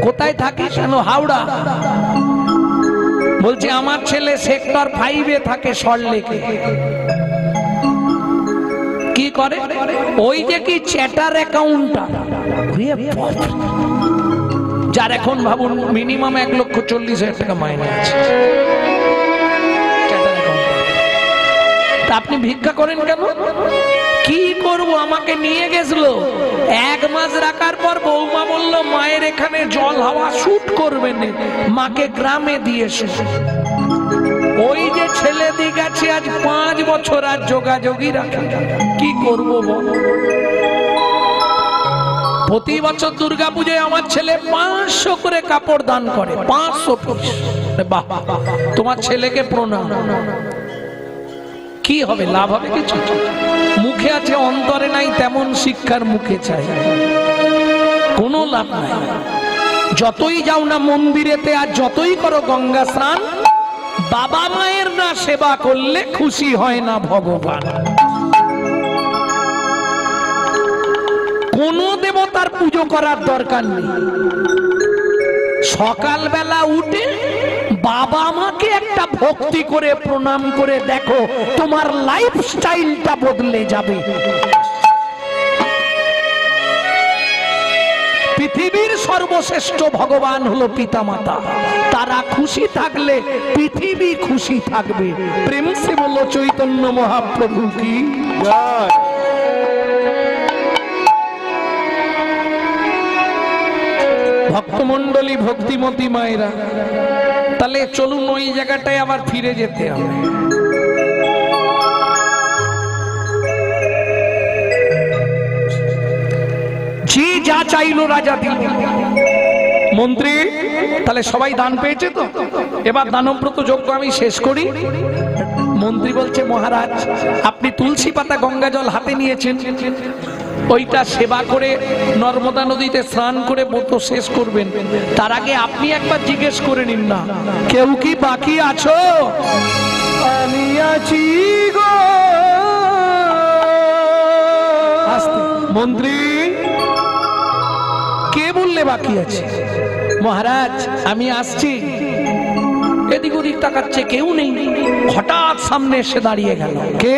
কোথায় থাকিস? হাওড়া। বলছে আমার ছেলে সেক্টর 5-এ থাকে, সল্টলেকে। কি করে? ওই যে কি চ্যাটার অ্যাকাউন্টার, যার এখন ভাবুন মিনিমাম 1,40,000 টাকা মাইনে আছে। তা আপনি ভিক্ষা করেন কেন? কি করব? আমাকে নিয়ে গেছিল, 1 মাস রাখার পর বৌমা বলল, মায়ের এখানে জল হাওয়া শুট করবে না, মাকে গ্রামে দিয়েছে। ওই যে ছেলে দিয়ে গেছে আজ 5 বছর, আর যোগাযোগই রাখে। কি করব বল? প্রতি বছর দুর্গা পূজায় আমার ছেলে 500 করে কাপড় দান করে, 500 পিস। বাহ, তোমার ছেলেকে প্রণাম। কি হবে? লাভ হবে কিছু? মুখে আছে অন্তরে নাই, তেমন শিক্ষার মুখে চাই, কোনো লাভ নাই। যতই যাও না মন্দিরেতে, আর যতই করো গঙ্গা স্নান, বাবা মায়ের না সেবা করলে খুশি হয় না ভগবান। কোন দেবতার পুজো করার দরকার নেই। সকালবেলা উঠে বাবা মাকে একটা ভক্তি করে প্রণাম করে দেখো, তোমার লাইফস্টাইলটা বদলে যাবে। পৃথিবীর সর্বশ্রেষ্ঠ ভগবান হলো পিতামাতা, তারা খুশি থাকলে পৃথিবী খুশি থাকবে। প্রেম সে বলো চৈতন্য মহাপ্রভু কি জয়। ভক্তমন্ডলী, ভক্তিমতী মায়েরা, তাহলে চলুন ওই জায়গাটায় আবার ফিরে যেতে হবে। যে যা চাইলো রাজা দিল। মন্ত্রী, তাহলে সবাই দান পেয়েছে তো, এবার দানব্রত যজ্ঞ আমি শেষ করি। মন্ত্রী বলছে, মহারাজ আপনি তুলসী পাতা গঙ্গা জল হাতে নিয়েছেন, ওইটা সেবা করে নর্মদা নদীতে স্নান করে ব্রত শেষ করবেন। তার আগে আপনি একবার জিজ্ঞেস করে নিন না, কেউ কি বাকি আছো? আমি আছি গো। মন্ত্রী, কে বললে বাকি আছে? মহারাজ আমি আসছি। এদিক ওদিক তাকাচ্ছে, কেউ নেই। হঠাৎ সামনে এসে দাঁড়িয়ে গেল। কে?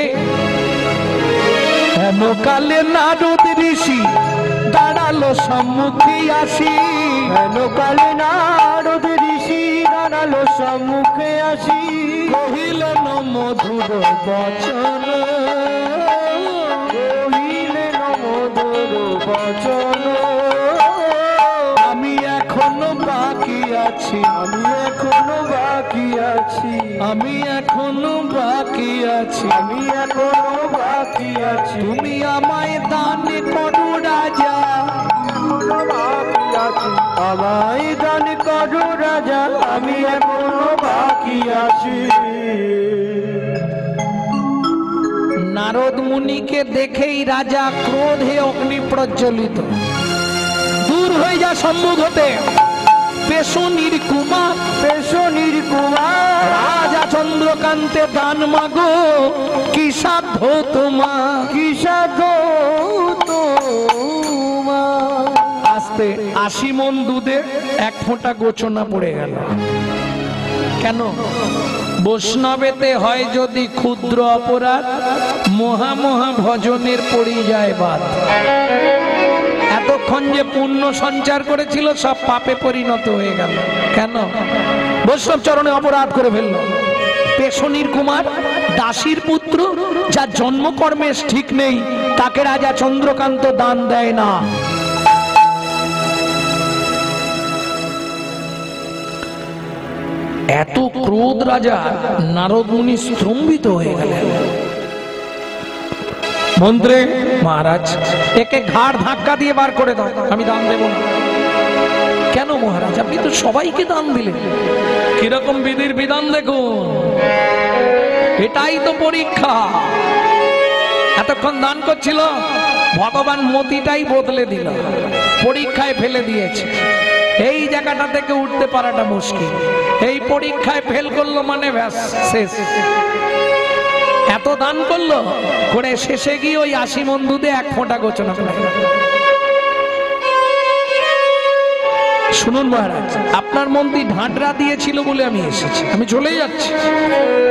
হেনকালে নারদ ঋষি দাঁড়ালো সম্মুখে আসি। হেনকালে নারদ ঋষি দাঁড়ালো সম্মুখে আসি। কহিলেন মধুর বচন, কহিলেন মধুর বচন। আমি এখনো বাকি আছি, আমি এখনো বাকি আছি, আমি এখনো বাকি আছি, আমি এখনো বাকি আছি। তুমি আমায় দান করো রাজা, বাকি আছি, আমায় দান করো রাজা, আমি এখনো বাকি আছি। নারদ মুনিকে দেখেই রাজা ক্রোধে অগ্নি প্রজ্বলিত। দূর হয়ে যা সম্মুখ হতে। পেশনির কুমার, পেশনির কুমার, রাজা চন্দ্রকান্তে দান মাগো, কি সাধ্য তোমার, কি সাধ্য তোমার। আস্তে 80 মণ দুধে 1 ফোঁটা গোচনা পড়ে গেল। কেন? বৈষ্ণবেতে হয় যদি ক্ষুদ্র অপরাধ, মহা মহা ভজনের পড়ে যায় বাদ। এতক্ষণ যে পুণ্য সঞ্চার করেছিল সব পাপে পরিণত হয়ে গেল। কেন? বৈষ্ণব চরণে অপরাধ করে ফেলল। পেশনির কুমার, দাসীর পুত্র, যার জন্মকর্মের ঠিক নেই, তাকে রাজা চন্দ্রকান্ত দান দেয় না। এত ক্রোধ রাজা, নারদ মুনি স্তম্ভিত হয়ে গেলেন। মন্ত্রে, মহারাজ একে ঘাড় ধাক্কা দিয়ে বার করে দাও, আমি দান দেব না। কেন মহারাজ? আপনি তো সবাইকে দান দিলেন। কিরকম বিধির বিধান দেখুন, এটাই তো পরীক্ষা। এতক্ষণ দান করছিল, ভগবান মতিটাই বদলে দিল, পরীক্ষায় ফেলে দিয়েছে। এই জায়গাটা থেকে উঠতে পারাটা মুশকিল। এই পরীক্ষায় ফেল করলো মানে ব্যাস শেষ। এত দান করলো করে শেষে গিয়ে ওই 80 মণ দুধে 1 ফোঁটা গোচনা করে। শুনুন মহারাজ, আপনার মন্ত্রী ঢাঁটরা দিয়েছিল বলে আমি এসেছি, আমি চলে যাচ্ছি।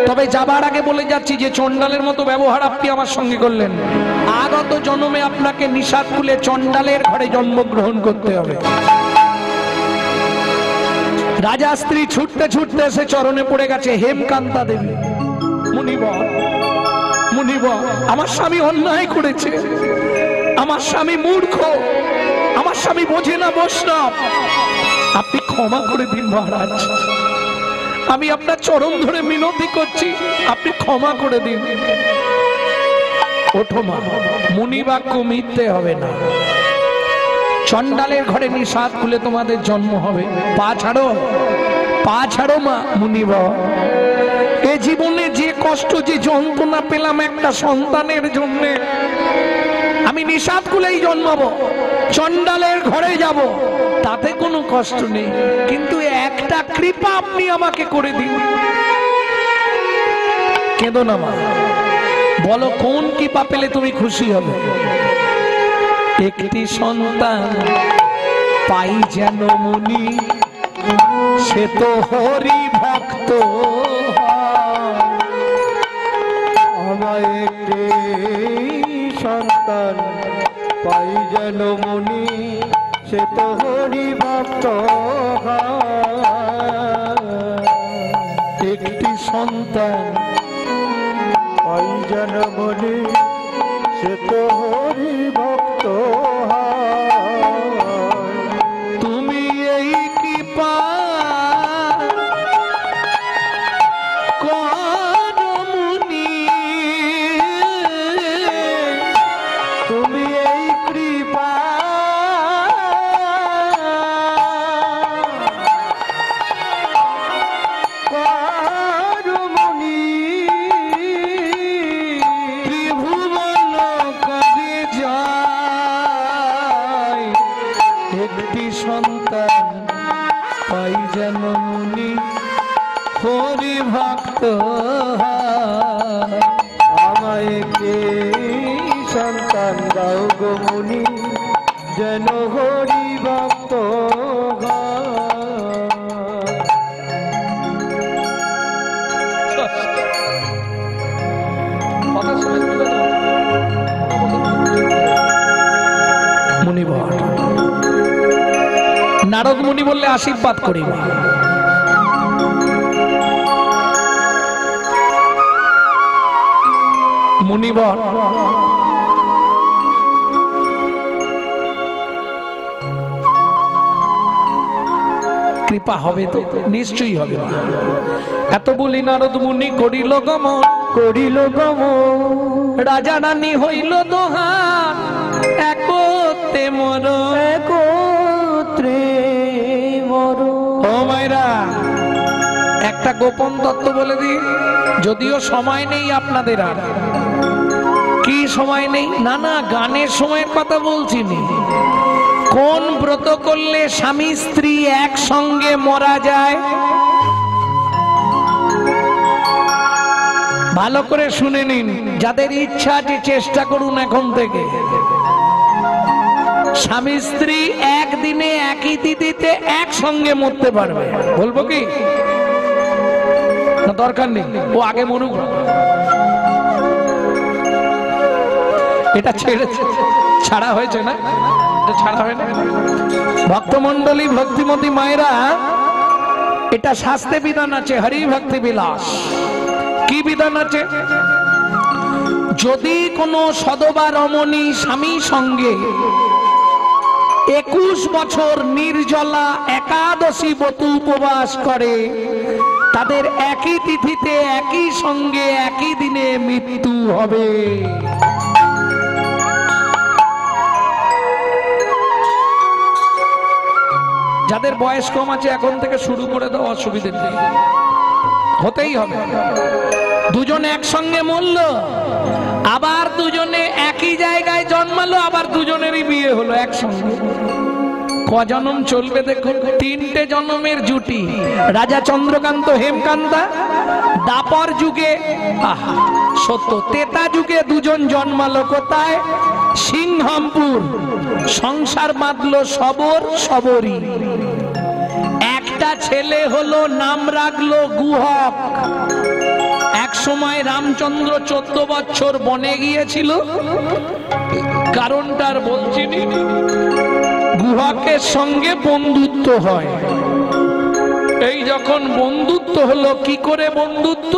তবে যাবার আগে বলে যাচ্ছি যে চণ্ডালের মতো ব্যবহার আপনি আমার সঙ্গে করলেন, আগত জন্মে আপনাকে নিষাদ খুলে চণ্ডালের ঘরে জন্মগ্রহণ করতে হবে। রাজা স্ত্রী ছুটতে ছুটতে এসে চরণে পড়ে গেছে। হেমকান্তা দেবী, মুনিবর, মুনিবর, আমার স্বামী অন্যায় করেছে, আমার স্বামী মূর্খ, আমার স্বামী বোঝে না বৈষ্ণব, আপনি ক্ষমা করে দিন মহারাজ। আমি আপনার চরণ ধরে মিনতি করছি, আপনি ক্ষমা করে দিন। ওঠো মা, মুনিবাক্য মিথ্যে হবে না। চণ্ডালের ঘরে নিষাদ খুলে তোমাদের জন্ম হবে। পা ছাড়ো, পা ছাড়ো মা। মুনিবর, এ জীবনে যে কষ্ট যে যন্ত্রণা পেলাম একটা সন্তানের জন্য, আমি নিষাদ খুলেই জন্মাবো, চণ্ডালের ঘরে যাব, তাতে কোনো কষ্ট নেই, কিন্তু একটা কৃপা আপনি আমাকে করে দিন। কেঁদো না মা, বলো কোন কৃপা পেলে তুমি খুশি হবে? একটি সন্তান পাই যেন মুনি, সে তো হরি ভক্ত। আমার একটি সন্তান পাই যেন মুনি, সে তো হরি ভক্ত। একটি সন্তান পাই যেন মুনি, সে তো হরি ভক্ত। তুমি এই কৃপা করো মুনি, তুমি এই কৃপা করো মুনি, ত্রিভুবন করে যায়। একটি সন্তান পাই যেন মুনি, হরি ভক্ত। আমায় কে সন্তান দাও গো মুনি, যেন হরি ভক্ত। মুনিবর, নারদ মুনি বললে আশীর্বাদ করিব। মুনিবর, কৃপা হবে তো? নিশ্চয়ই হবে। এত বলি নারদ মুনি করিল গমন, করিল গমন, রাজা রানী হইল দোহান, একতে মর, একত্রে মর। ও মায়েরা, একটা গোপন তত্ত্ব বলে দিই, যদিও সময় নেই আপনাদের। আর কি সময় নেই? না না, গানের সময়ের কথা বলছি নি। কোন ব্রত করলে স্বামী স্ত্রী একসঙ্গে মরা যায়? ভালো করে শুনে নিন, যাদের ইচ্ছা আছে চেষ্টা করুন এখন থেকে। স্বামী স্ত্রী একদিনে একই তিথিতে একসঙ্গে মরতে পারবে। বলবো কি? না দরকার নেই, ও আগে মরুক। এটা ছাড়া হয়েছে না, ছাড়া হয় না। ভক্তমন্ডলী, ভক্তিমতী মায়েরা, এটা শাস্ত্রে বিধান আছে, হরি ভক্তি বিলাস। কি বিধান আছে? যদি কোনো সদবা রমণী স্বামী সঙ্গে 21 বছর নির্জলা একাদশী ব্রত উপবাস করে, তাদের একই তিথিতে একই সঙ্গে একই দিনে মৃত্যু হবে। যাদের বয়স কম আছে এখন থেকে শুরু করে দাও, অসুবিধে নেই, হতেই হবে। দুজন একসঙ্গে মরল, আবার দুজনে একই জায়গায় জন্মালো, আবার দুজনেরই বিয়ে হলো একসঙ্গে। কজনম চলবে দেখুন? 3টে জন্মের জুটি। রাজা চন্দ্রকান্ত হেমকান্তা, দাপর যুগে, আহা সত্য, তেতা যুগে দুজন জন্মালো কোথায়? সিংহামপুর। সংসার বাঁধলো সবর, সবরী। একটা ছেলে হলো, নাম রাখলো গুহক। এক সময় রামচন্দ্র 14 বছর বনে গিয়েছিল, কারণটার বলছি। গুহকের সঙ্গে বন্ধুত্ব হয়। এই যখন বন্ধুত্ব হলো, কি করে বন্ধুত্ব?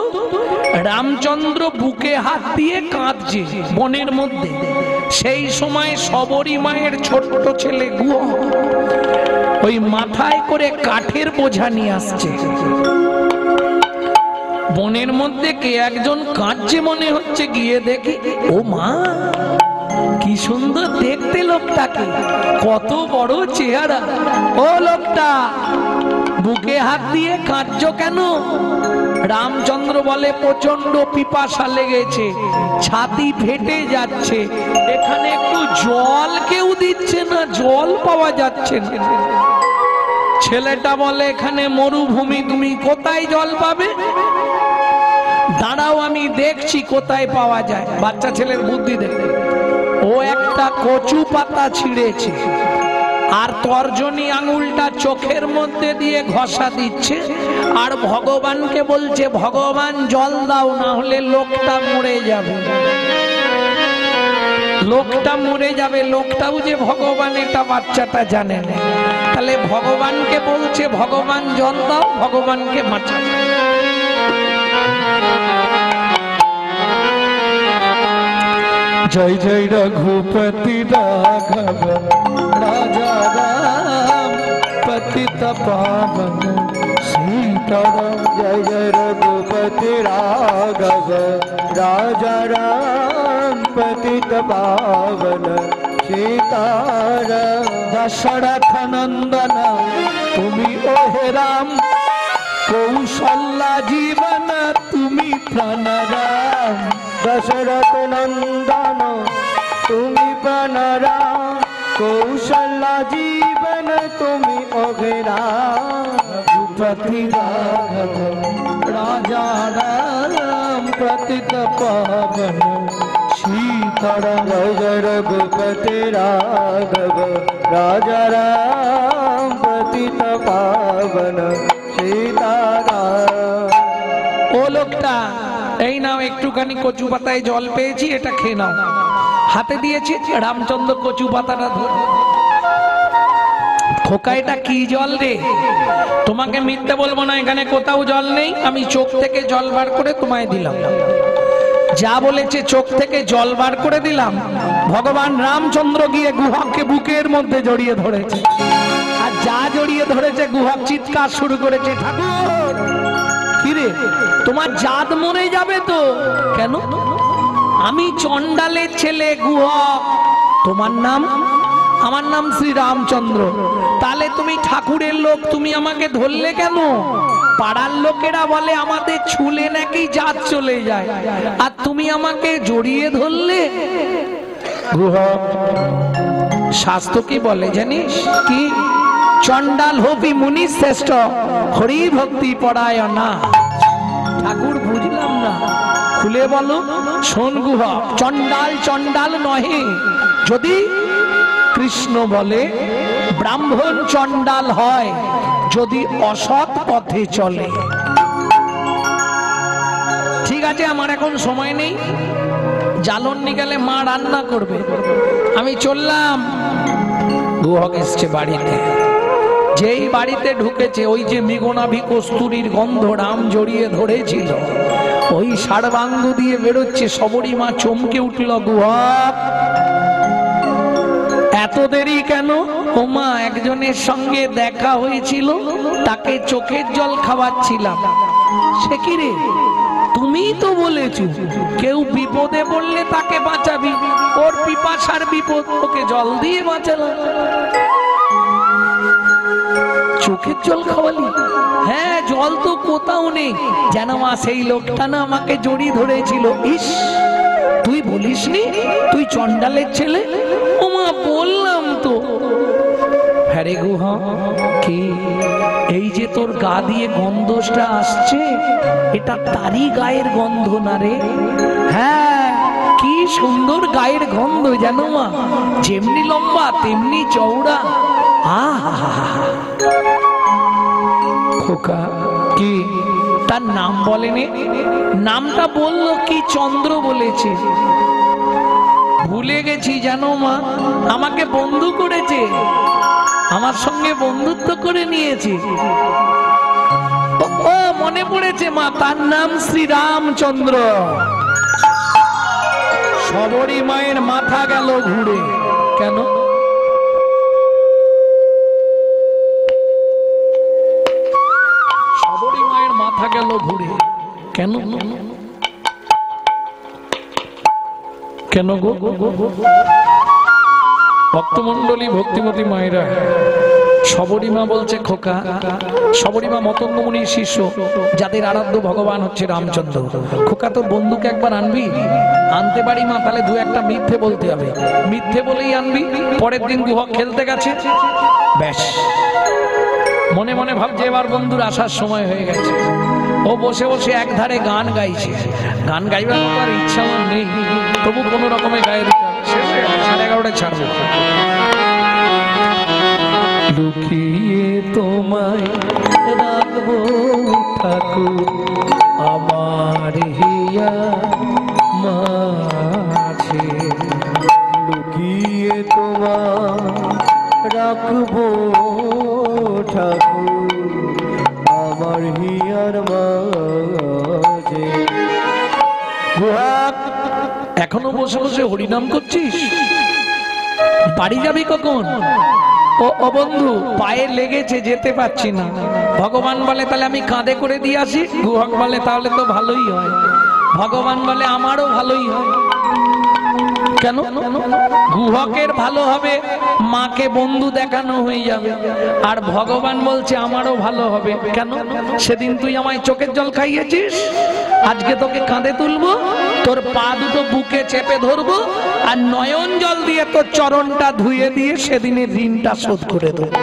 রামচন্দ্র বুকে হাত দিয়ে কাঁদছে বনের মধ্যে। সেই সময় সবরী মায়ের ছোট্ট ছেলে গুহক ওই মাথায় করে কাঠের বোঝা নিয়ে আসছে। বনের মধ্যে কে একজন কাঁদছে মনে হচ্ছে, গিয়ে দেখি ও মা, কি সুন্দর দেখতে লোকটাকে, কত বড় চেহারা। ও লোকটা বুকে হাত দিয়ে কাঁদছো কেন? রামচন্দ্র বলে, প্রচন্ড পিপাসা লেগেছে, ছাতি ফেটে যাচ্ছে, এখানে একটু জল কেউ দিচ্ছে না, জল পাওয়া যাচ্ছে না। ছেলেটা বলে, এখানে মরুভূমি, তুমি কোথায় জল পাবে? দাঁড়াও আমি দেখছি কোথায় পাওয়া যায়। বাচ্চা ছেলের বুদ্ধি দেখে ও একটা কচু পাতা ছিঁড়েছে, আর তর্জনী আঙুলটা চোখের মধ্যে দিয়ে ঘষা দিচ্ছে, আর ভগবানকে বলছে, ভগবান জল দাও, না হলে লোকটা মরে যাবে। লোকটা মরে যাবে। লোকটাও যে ভগবান এটা বাচ্চাটা জানে না। তাহলে ভগবানকে বলছে, ভগবান জল দাও, ভগবানকে মাথা। জয় জয় রঘুপতি রাঘব রাজা রাম পতিত পাবন সীতারাম। জয় জয় রঘুপতি রাঘব রাজা রাম পতিত পাবন সীতারাম। দশরথ নন্দন তুমি ওহে রাম, কৌশল্যা জীবন তুমি প্রাণ রাম। দশরথ নন্দন তুমি প্রাণ রাম, কৌশল্যা জীবন তুমি ওহে রাম। রঘুপতি রাঘব রাজা রাম পতিত পাবন সীতারাম। জয় জয় রঘুপতি রাঘব রাজা রাম পতিত পাবন সীতারাম। ও লোকটা, এই নাও একটুখানি কচু পাতায় জল পেয়েছি, এটা খেয়ে নাও। হাতে দিয়েছি, রামচন্দ্র কচু পাতাটা ধরে, খোকা এটা কি জল রে? তোমাকে মিথ্যে বলবো না, এখানে কোথাও জল নেই, আমি চোখ থেকে জল বার করে তোমায় দিলাম। যা বলেছে চোখ থেকে জল বার করে দিলাম। ভগবান রামচন্দ্র গিয়ে গুহককে বুকের মধ্যে জড়িয়ে ধরেছে, আর যা জড়িয়ে ধরেছে গুহক চিৎকার শুরু করেছে, ঠাকুর কিরে তোমার জাত মরে যাবে তো? কেন? আমি চন্ডালের ছেলে গুহক, তোমার নাম? আমার নাম শ্রী রামচন্দ্র। তাহলে তুমি ঠাকুরের লোক, তুমি আমাকে ধরলে কেন? পাড়ার লোকেরা বলে আমাদের ছুলে নাকি জাত চলে যায়, আর তুমি আমাকে জড়িয়ে ধরলে। গুহক, শাস্ত্র কি বলে জানিস? কি? চন্ডাল হবি মুনি শ্রেষ্ঠ, হরি ভক্তি পড়ায় না। ঠাকুর বুঝলাম না, খুলে বলো। শোন গুহক, চন্ডাল চন্ডাল নহে। যদি কৃষ্ণ বলে ব্রাহ্মণ চন্ডাল হয় যদি অসৎ পথে চলে। আছে, আমার এখন সময় নেই, জ্বালনি গেলে মা রান্না করবে, আমি চললাম। গুহক এসছে বাড়িতে, যেই বাড়িতে ঢুকেছে ওই যে মৃগনাভি কস্তুরীর গন্ধ রাম জড়িয়ে ধরেছিল, ওই ষাড়বাঙ্গ দিয়ে বেরোচ্ছে। সবরী মা চমকে উঠল, গুহক এত দেরি কেন? ও মা, একজনের সঙ্গে দেখা হয়েছিল, তাকে চোখের জল খাওয়াচ্ছিলাম। সে কি রে, তুমিই তো বলেছো কেউ বিপদে পড়লে তাকে বাঁচাবি, ওর পিপাসার বিপদ, ওকে জল দিয়ে বাঁচালাম। চোখের জল খাওয়ালি? হ্যাঁ, জল তো কোথাও নেই, যেন মা সেই লোকটা না আমাকে জড়িয়ে ধরেছিল। ইস, তুই বলিসনি তুই চন্ডালের ছেলে? ও মা, বললাম তো। হ্যাঁ রে গুহা, কি এই যে তোর গা দিয়ে গন্ধটা আসছে, এটা তারই গায়ের গন্ধ না রে? হ্যাঁ, কি সুন্দর গায়ের গন্ধ জানো মা, যেমনি লম্বা তেমনি চওড়া। খোকা, কি তার নাম বলেনি? নামটা বললো কি? চন্দ্র বলেছে। ভুলে গেছি জানো মা, আমাকে বন্ধু করেছে, আমার সঙ্গে বন্ধুত্ব করে নিয়েছে। ও মনে পড়েছে মা, তার নাম শ্রীরামচন্দ্র। সবরী মায়ের মাথা গেল ঘুরে। কেন? সবরী মায়ের মাথা গেল ঘুরে কেন? কেন গো? ভক্তমন্ডলী, ভক্তিমতী মায়েরা, সবরী মা বলছে, খোকা, সবরী মা মতঙ্গ মুনির শিষ্য, যাদের আরাধ্য ভগবান হচ্ছে রামচন্দ্র। খোকা, তোর বন্ধুকে একবার আনবি? আনতে পারি মা, তাহলে দু একটা মিথ্যে বলতে হবে, মিথ্যে বলেই আনবি। পরের দিন গুহক খেলতে গেছে, ব্যাস মনে মনে ভাবছে এবার বন্ধুর আসার সময় হয়ে গেছে। ও বসে বসে একধারে গান গাইছে, গান গাইবার মতো আর ইচ্ছা আমার নেই, তবু কোনো রকমে গায়ে দিতে হবে। 11:30 ছাড়বো। লুকিয়ে তোমায় রাখবো ঠাকুর আমার হিয়া মাঝে, লুকিয়ে তোমায় রাখবো ঠাকুর আমার হিয়ার মাঝে। গুহাক, এখনো বসে বসে হরিনাম করছিস? বাড়ি যাবি কখন? ও বন্ধু, পায়ে লেগেছে, যেতে পারছি না। ভগবান বলে তাহলে আমি কাঁধে করে দিয়ে আসি। গুহক বলে তাহলে তো ভালোই হয়। ভগবান বলে আমারও ভালোই হয়। কেন? গুহকের ভালো হবে, মাকে বন্ধু দেখানো হয়ে যাবে, আর ভগবান বলছে আমারও ভালো হবে। কেন? সেদিন তুই আমায় চোখের জল খাইয়েছিস, আজকে তোকে কাঁধে তুলবো, তোর পা দুটো বুকে চেপে ধরবো, আর নয়ন জল দিয়ে তোর চরণটা ধুয়ে দিয়ে সেদিনের ঋণটা শোধ করে দেবো।